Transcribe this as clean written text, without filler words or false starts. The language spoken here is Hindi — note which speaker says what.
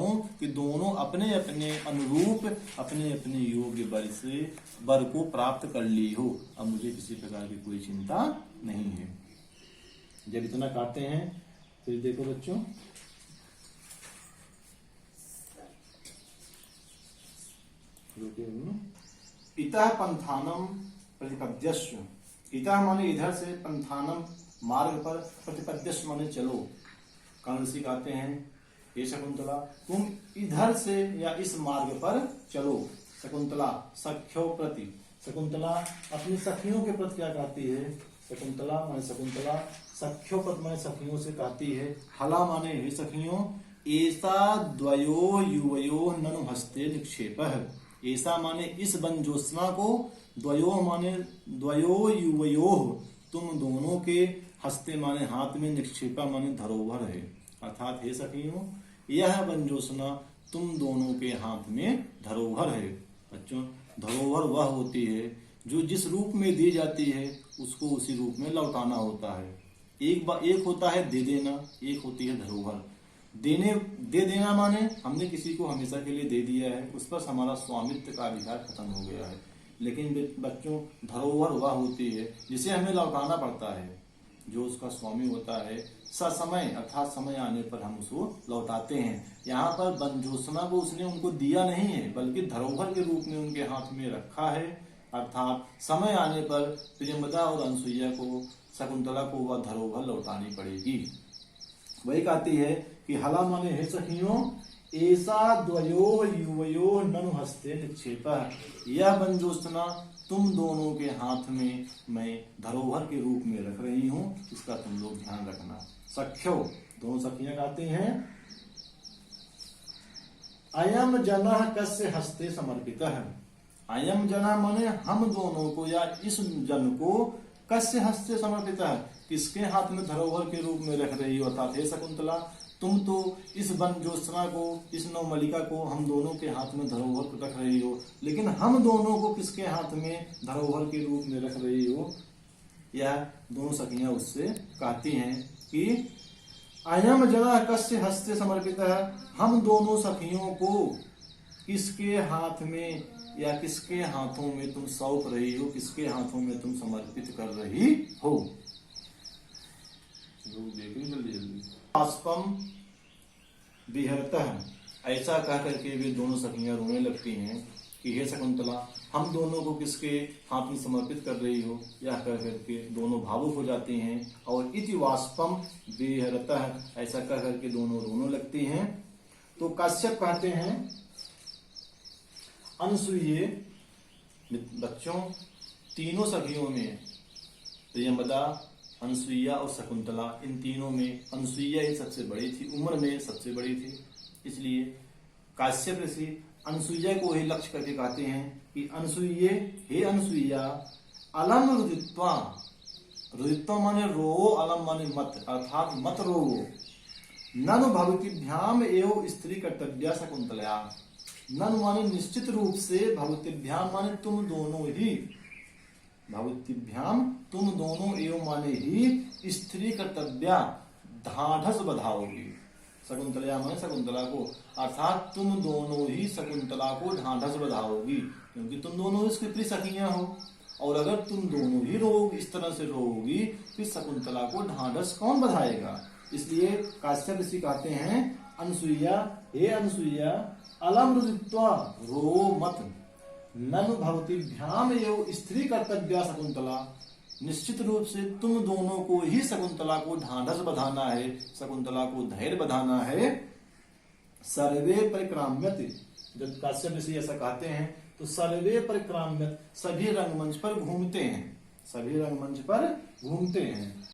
Speaker 1: हूँ कि दोनों अपने अपने अनुरूप अपने अपने योग्य वर को प्राप्त कर ली हो। अब मुझे किसी प्रकार की कोई चिंता नहीं है। जब इतना कहते हैं फिर देखो बच्चों, इतः पंथानम प्रतिपद्यस्व, इतः माने इधर से, पंथानम मार्ग पर, प्रतिपद्यस्व माने चलो। कर्ण ऋषि कहते हैं हे शकुंतला तुम इधर से या इस मार्ग पर चलो। शकुंतला सख्यो प्रति, शकुंतला अपनी सखियों के प्रति क्या कहती है? शकुंतला माने सख्यो प्रति माने सखियों से कहती है। हला माने हे सखियों, ऐसा द्वयो युवयो ननु हस्ते निक्षेपः, ऐसा माने इस बंजोत्सना को, द्वयो माने द्वयो युवयो तुम दोनों के, हस्ते माने हाथ में, निक्षेपा माने धरोहर है। अर्थात हे सखियों यह बंजोत्सना तुम दोनों के हाथ में धरोहर है। बच्चों धरोहर वह होती है जो जिस रूप में दी जाती है उसको उसी रूप में लौटाना होता है। एक होता है दे देना, एक होती है धरोहर। दे देना माने हमने किसी को हमेशा के लिए दे दिया है, उस पर हमारा स्वामित्व का अधिकार खत्म हो गया है। लेकिन बच्चों धरोहर वह होती है जिसे हमें लौटाना पड़ता है, जो उसका स्वामी होता है ससमय अर्थात समय आने पर हम उसको लौटाते हैं। यहाँ पर बंजोत्सना को उसने उनको दिया नहीं है बल्कि धरोहर के रूप में उनके हाथ में रखा है। अर्थात समय आने पर प्रियंवदा और अनसुईया को, शकुंतला को वह धरोहर लौटानी पड़ेगी। वही कहती है कि हला माने हे सखियों, ऐसा द्वयो युवयो ननु हस्ते निक्षेपः, यह बंजोत्सना तुम दोनों के हाथ में मैं धरोहर के रूप में रख रही हूं, इसका तुम लोग ध्यान रखना। सख्यो दोनों सखियां गाते हैं, अयम जनः कस्य हस्ते समर्पितः, अयम जना माने हम दोनों को या इस जन को, कस्य हस्ते समर्पितः किसके हाथ में धरोहर के रूप में रख रही हो। अर्थात हे शकुंतला तुम तो इस बंजोत्सना को, इस नवमलिका को हम दोनों के हाथ में धरोहर को रख रही हो, लेकिन हम दोनों को किसके हाथ में धरोहर के रूप में रख रही हो। यह दोनों सखियां उससे कहती हैं कि अयम जना कस्य हस्ते समर्पितः, हम दोनों सखियों को किसके हाथ में या किसके हाथों में तुम सौंप रही हो, किसके हाथों में तुम समर्पित कर रही हो। बाष्पम विहरतः, ऐसा कह करके वे दोनों सखियां रोने लगती हैं कि हे शकुंतला हम दोनों को किसके हाथ में समर्पित कर रही हो। यह कह करके दोनों भावुक हो जाती हैं और इति वाष्पम विहरतः, ऐसा कह करके दोनों रोने लगती हैं। तो काश्यप कहते हैं अनसुईये, बच्चों तीनों सखियों में प्रियंवदा, अनसुईया और शकुंतला, इन तीनों में अनसुईया ही सबसे बड़ी थी, उम्र में सबसे बड़ी थी। इसलिए काश्यप ऋषि अनसुईया को ही लक्ष्य करके कहते हैं कि अनसुईये हे अनसुईया, अलम रुदित्वा, रुदित्वा माने रो, अलम माने मत, अर्थात मत रोवो। ननु भवतिभ्याम एव स्त्री कर्तव्या शकुंतलया, ननु माने निश्चित रूप से, भवतिभ्याम माने तुम दोनों ही, भवतिभ्याम तुम दोनों एवं माने ही स्त्री कर्तव्या ढाढ़स बधाओगी। शकुंतला माने शकुंतला को, अर्थात तुम दोनों ही शकुंतला को ढाढ़स बधाओगी, क्योंकि तुम दोनों इसकी प्रिय सखियां हो। और अगर तुम दोनों ही रोओगी, इस तरह से रोओगी, फिर शकुंतला को ढाढ़स कौन बधाएगा। इसलिए काश्यप ऋषि कहते हैं अनसुईया हे अनसुईया, अलम रुदित्वा रो मत, ननु भवतिभ्याम एव स्त्री कर्तव्या शकुंतला, निश्चित रूप से तुम दोनों को ही शकुंतला को ढाढ़स बधाना है, शकुंतला को धैर्य बधाना है। सर्वे परिक्राम्यत, जब काश्यप ऋषि ऐसा कहते हैं तो सर्वे परिक्राम्यत, सभी रंगमंच पर घूमते हैं, सभी रंगमंच पर घूमते हैं।